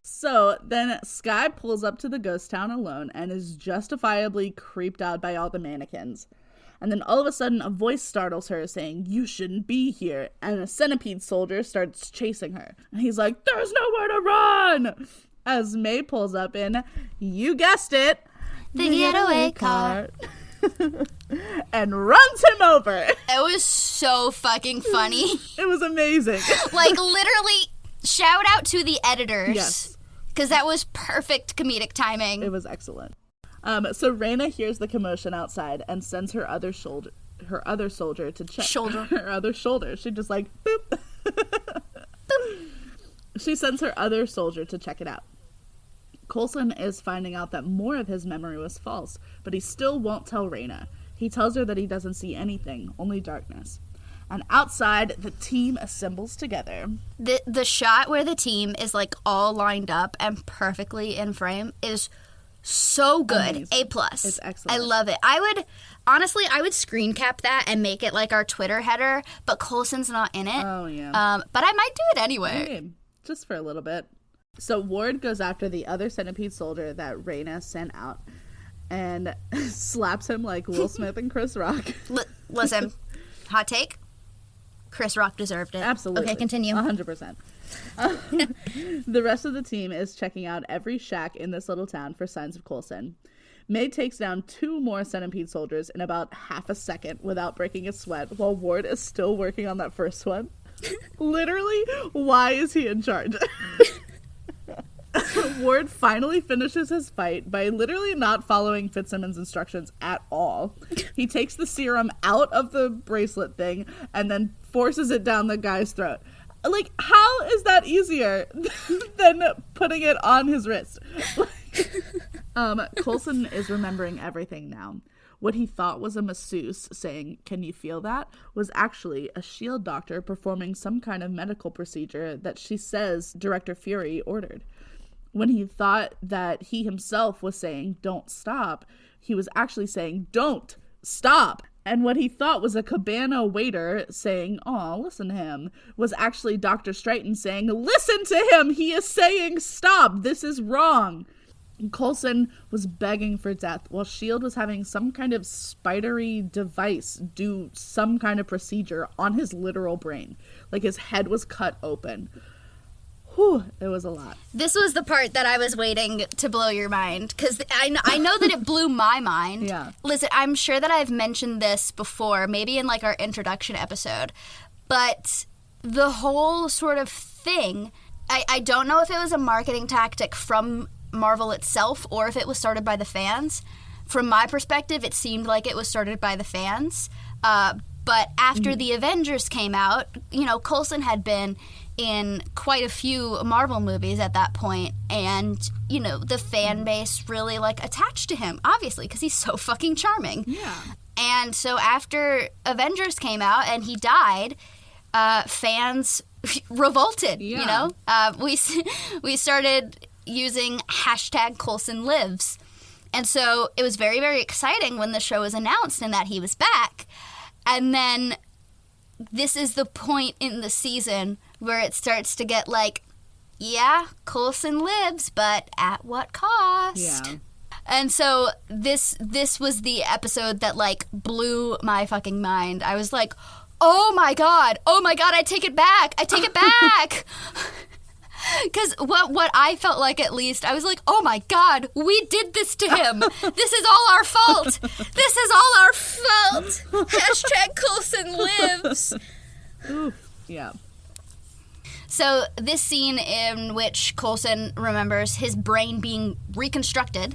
So then Sky pulls up to the ghost town alone and is justifiably creeped out by all the mannequins. And then all of a sudden, a voice startles her saying, "You shouldn't be here." And a centipede soldier starts chasing her. And he's like, "There's nowhere to run!" As May pulls up in, you guessed it, The getaway car. And runs him over. It was so fucking funny. It was amazing. Like, literally, shout out to the editors. Yes. Because that was perfect comedic timing. It was excellent. So Raina hears the commotion outside and sends her other soldier to check. Her other shoulder. She just like, boop. Boop. She sends her other soldier to check it out. Coulson is finding out that more of his memory was false, but he still won't tell Raina. He tells her that he doesn't see anything, only darkness. And outside, the team assembles together. The shot where the team is, like, all lined up and perfectly in frame is so good. Amazing. A+. It's excellent. I love it. I would screen cap that and make it like our Twitter header, but Coulson's not in it. Oh, yeah. But I might do it anyway. Okay, just for a little bit. So Ward goes after the other centipede soldier that Raina sent out and slaps him like Will Smith and Chris Rock. Listen, hot take. Chris Rock deserved it. Absolutely. Okay, continue. 100%. The rest of the team is checking out every shack in this little town for signs of Coulson. May takes down 2 more centipede soldiers in about half a second without breaking a sweat, while Ward is still working on that first one. Literally, why is he in charge? Ward finally finishes his fight by literally not following Fitzsimmons' instructions at all. He takes the serum out of the bracelet thing and then forces it down the guy's throat. Like, how is that easier than putting it on his wrist? Coulson is remembering everything now. What he thought was a masseuse saying, "Can you feel that?" was actually a SHIELD doctor performing some kind of medical procedure that she says Director Fury ordered. When he thought that he himself was saying, "Don't stop," he was actually saying, "Don't stop." And what he thought was a cabana waiter saying, "Aw, listen to him," was actually Dr. Straighton saying, "Listen to him! He is saying stop! This is wrong!" Coulson was begging for death while SHIELD was having some kind of spidery device do some kind of procedure on his literal brain. Like his head was cut open. Whew, it was a lot. This was the part that I was waiting to blow your mind, because I know that it blew my mind. Yeah. Listen, I'm sure that I've mentioned this before, maybe in like our introduction episode, but the whole sort of thing, I don't know if it was a marketing tactic from Marvel itself or if it was started by the fans. From my perspective, it seemed like it was started by the fans. But after the Avengers came out, Coulson had been in quite a few Marvel movies at that point, and, the fan base really, attached to him, obviously, because he's so fucking charming. Yeah. And so after Avengers came out and he died, fans revolted, Yeah. We started using #CoulsonLives. And so it was very, very exciting when the show was announced and that he was back. And then this is the point in the season where it starts to get Coulson lives, but at what cost? Yeah. And so this was the episode that, like, blew my fucking mind. I was like, oh my god, I take it back. Because what I felt like, at least, I was like, oh my god, we did this to him. This is all our fault. Hashtag Coulson lives. Oof. Yeah. So this scene in which Coulson remembers his brain being reconstructed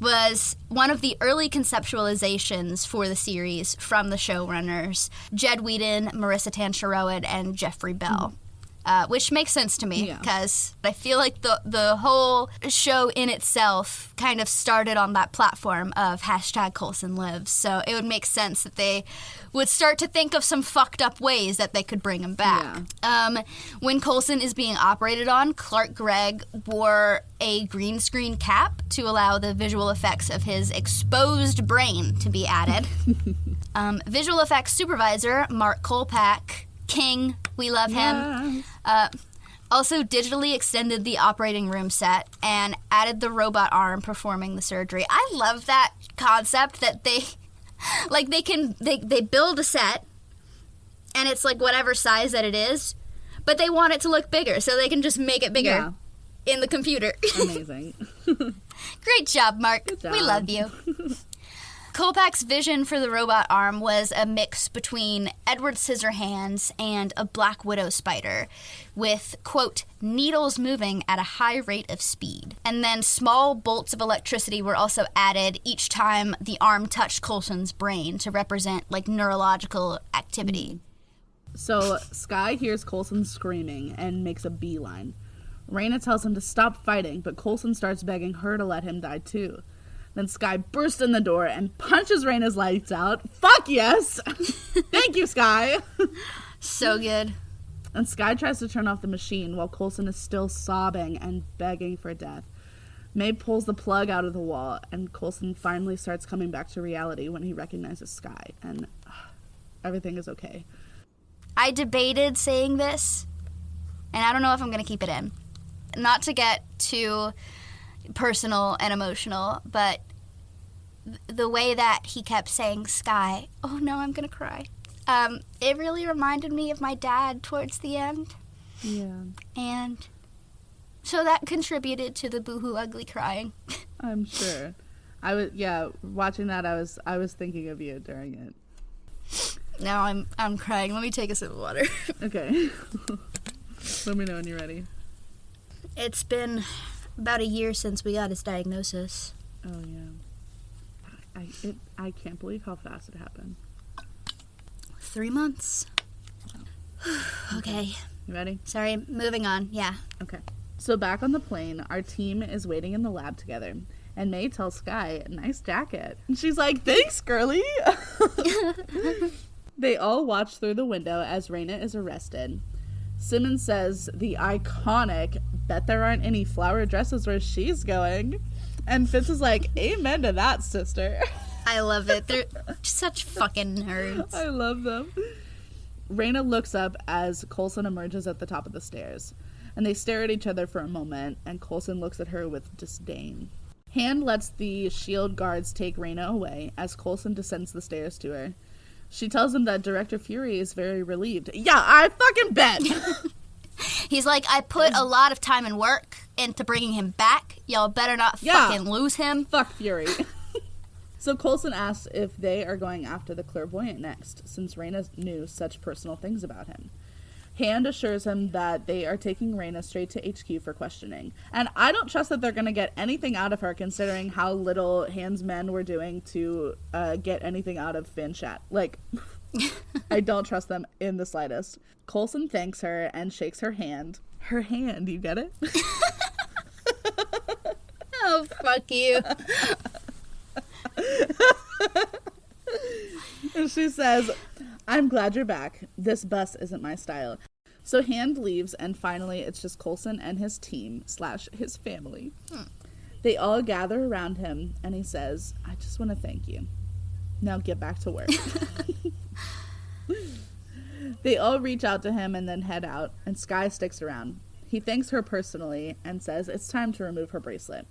was one of the early conceptualizations for the series from the showrunners, Jed Whedon, Marissa Tan-Sherwood, and Jeffrey Bell. Which makes sense to me, because I feel like the whole show in itself kind of started on that platform of hashtag Coulson lives. So it would make sense that they would start to think of some fucked up ways that they could bring him back. Yeah. When Coulson is being operated on, Clark Gregg wore a green screen cap to allow the visual effects of his exposed brain to be added. Visual effects supervisor Mark Kolpak, King, we love him. Also digitally extended the operating room set and added the robot arm performing the surgery. I love that concept that they build a set and it's like whatever size that it is, but they want it to look bigger, so they can just make it bigger in the computer. Amazing. Great job, Mark. Good job. We love you. Kolpak's vision for the robot arm was a mix between Edward Scissorhands and a Black Widow spider with, quote, needles moving at a high rate of speed. And then small bolts of electricity were also added each time the arm touched Coulson's brain to represent, like, neurological activity. So Skye hears Coulson screaming and makes a beeline. Raina tells him to stop fighting, but Coulson starts begging her to let him die too. Then Skye bursts in the door and punches Raina's lights out. Fuck yes! Thank you, Skye! So good. And Skye tries to turn off the machine while Coulson is still sobbing and begging for death. May pulls the plug out of the wall, and Coulson finally starts coming back to reality when he recognizes Skye, and everything is okay. I debated saying this, and I don't know if I'm going to keep it in. Not to get too personal and emotional, but the way that he kept saying Skye, oh no, I'm gonna cry. It really reminded me of my dad towards the end. Yeah. And so that contributed to the boohoo ugly crying. I'm sure. Watching that I was thinking of you during it. Now I'm crying. Let me take a sip of water. Okay. Let me know when you're ready. It's been about a year since we got his diagnosis. Oh, yeah. I can't believe how fast it happened. 3 months. Okay. You ready? Sorry, moving on. Yeah. Okay. So back on the plane, our team is waiting in the lab together. And May tells Skye, nice jacket. And she's like, thanks, girly. They all watch through the window as Raina is arrested. Simmons says the iconic, bet there aren't any flower dresses where she's going. And Fitz is like, amen to that, sister. I love it. They're such fucking nerds. I love them. Raina looks up as Coulson emerges at the top of the stairs. And they stare at each other for a moment, and Coulson looks at her with disdain. Hand lets the shield guards take Raina away as Coulson descends the stairs to her. She tells him that Director Fury is very relieved. Yeah, I fucking bet! He's like, I put a lot of time and work into bringing him back. Y'all better not fucking lose him. Fuck Fury. So Coulson asks if they are going after the clairvoyant next, since Raina knew such personal things about him. Hand assures him that they are taking Raina straight to HQ for questioning. And I don't trust that they're going to get anything out of her, considering how little Hand's men were doing to get anything out of Fanshat. Like, I don't trust them in the slightest. Coulson thanks her and shakes her hand. Her hand, you get it? Oh, fuck you. And she says, I'm glad you're back. This bus isn't my style. So Hand leaves, and finally it's just Coulson and his team / his family. They all gather around him, and he says, I just want to thank you. Now get back to work. They all reach out to him and then head out, and Skye sticks around. He thanks her personally and says it's time to remove her bracelet.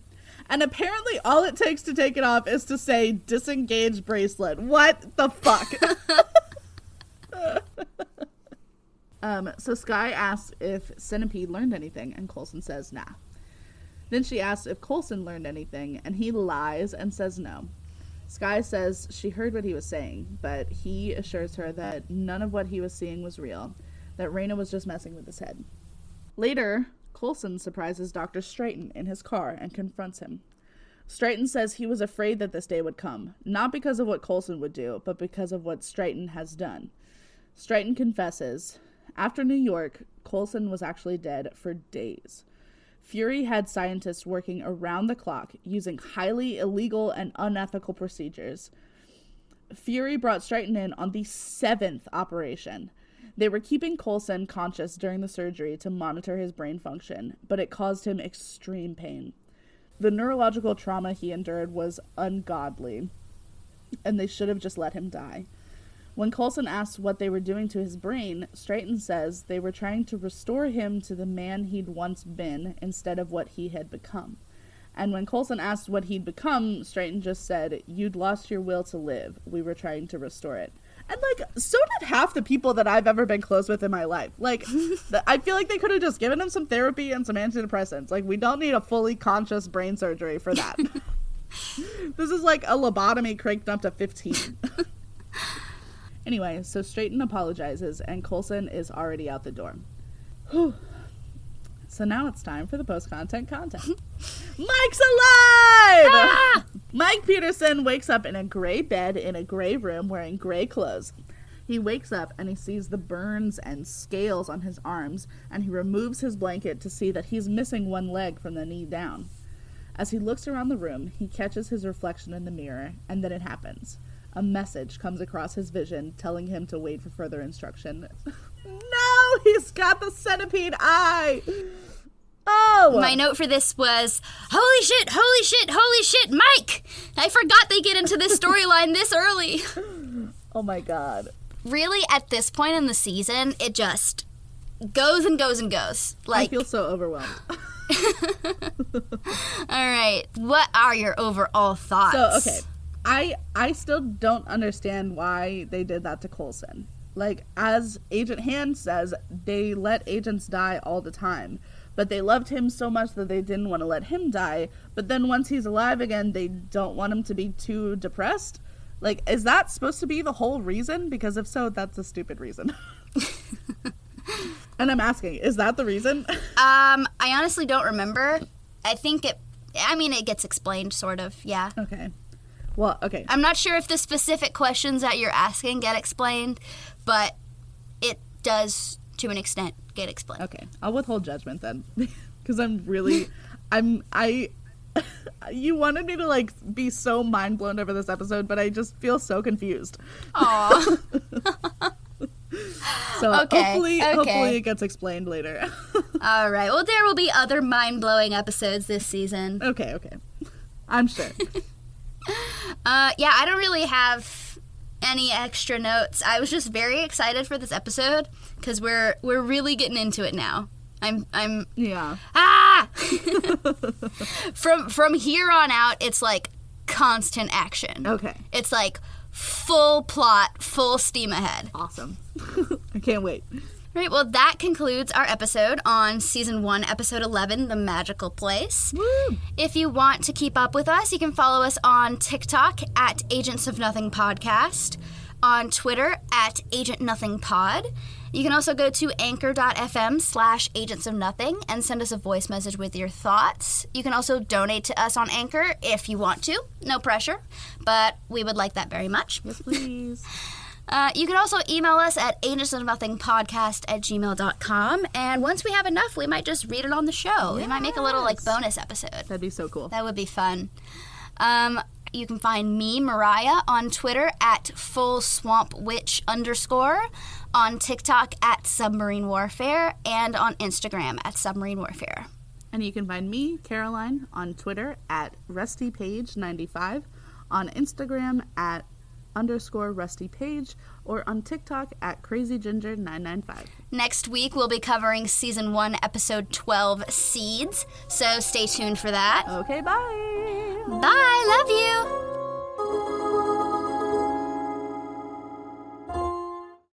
And apparently all it takes to take it off is to say disengage bracelet. What the fuck? So Skye asks if Centipede learned anything, and Coulson says nah. Then she asks if Coulson learned anything, and he lies and says no. Skye says she heard what he was saying, but he assures her that none of what he was seeing was real, that Raina was just messing with his head. Later, Coulson surprises Dr. Straighton in his car and confronts him. Straighton says he was afraid that this day would come, not because of what Coulson would do, but because of what Straighton has done. Straighton confesses, after New York, Coulson was actually dead for days. Fury had scientists working around the clock, using highly illegal and unethical procedures. Fury brought Straighton in on the 7th operation. They were keeping Coulson conscious during the surgery to monitor his brain function, but it caused him extreme pain. The neurological trauma he endured was ungodly, and they should have just let him die. When Coulson asks what they were doing to his brain, Straighton says they were trying to restore him to the man he'd once been instead of what he had become. And when Coulson asked what he'd become, Straighton just said, "You'd lost your will to live. We were trying to restore it." And, like, so did half the people that I've ever been close with in my life. Like, I feel like they could have just given him some therapy and some antidepressants. Like, we don't need a fully conscious brain surgery for that. This is like a lobotomy cranked up to 15. Anyway, so Straighton apologizes, and Coulson is already out the door. Whew. So now it's time for the post-content content. Mike's alive! Ah! Mike Peterson wakes up in a gray bed in a gray room wearing gray clothes. He wakes up and he sees the burns and scales on his arms, and he removes his blanket to see that he's missing one leg from the knee down. As he looks around the room, he catches his reflection in the mirror, and then it happens. A message comes across his vision telling him to wait for further instruction. No! He's got the centipede eye! Oh! My note for this was, holy shit, holy shit, holy shit, Mike! I forgot they get into this storyline this early. Oh my god. Really, at this point in the season, it just goes and goes and goes. Like, I feel so overwhelmed. Alright, what are your overall thoughts? So, okay. I still don't understand why they did that to Coulson. Like, as Agent Hand says, they let agents die all the time. But they loved him so much that they didn't want to let him die. But then once he's alive again, they don't want him to be too depressed. Like, is that supposed to be the whole reason? Because if so, that's a stupid reason. And I'm asking, is that the reason? I honestly don't remember. I think it gets explained, sort of, yeah. Okay. Well, okay. I'm not sure if the specific questions that you're asking get explained, but it does, to an extent, get explained. Okay. I'll withhold judgment then. Because you wanted me to, like, be so mind blown over this episode, but I just feel so confused. Aww. So hopefully it gets explained later. All right. Well, there will be other mind-blowing episodes this season. Okay. I'm sure. Yeah, I don't really have any extra notes. I was just very excited for this episode because we're really getting into it now. I'm yeah. From here on out, it's like constant action. Okay. It's like full plot, full steam ahead. Awesome. I can't wait. Right, well, that concludes our episode on Season 1, Episode 11, The Magical Place. Woo! If you want to keep up with us, you can follow us on TikTok at Agents of Nothing Podcast, on Twitter at Agent Nothing Pod. You can also go to anchor.fm/Agents of Nothing and send us a voice message with your thoughts. You can also donate to us on Anchor if you want to. No pressure, but we would like that very much. Yes, please. You can also email us at agentsofnothingpodcast@gmail.com, and once we have enough, we might just read it on the show. Yes. We might make a little, bonus episode. That'd be so cool. That would be fun. You can find me, Mariah, on Twitter at FullSwampWitch_, on TikTok at Submarine Warfare, and on Instagram at Submarine Warfare. And you can find me, Caroline, on Twitter at RustyPage95, on Instagram at @crazy_rusty_page or on TikTok @crazyginger995. Next week, we'll be covering Season 1, Episode 12, Seeds, so stay tuned for that. Okay, bye! Bye! Love you!